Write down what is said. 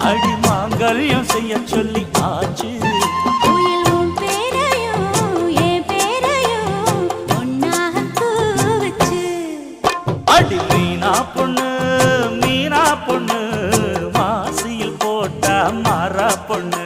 அடி மாங்கல்யம் செய்ய சொல்லி ஆச்சு. அடி மீனா பொண்ணு மாசியில் போட்டா மாறா பொண்ணு.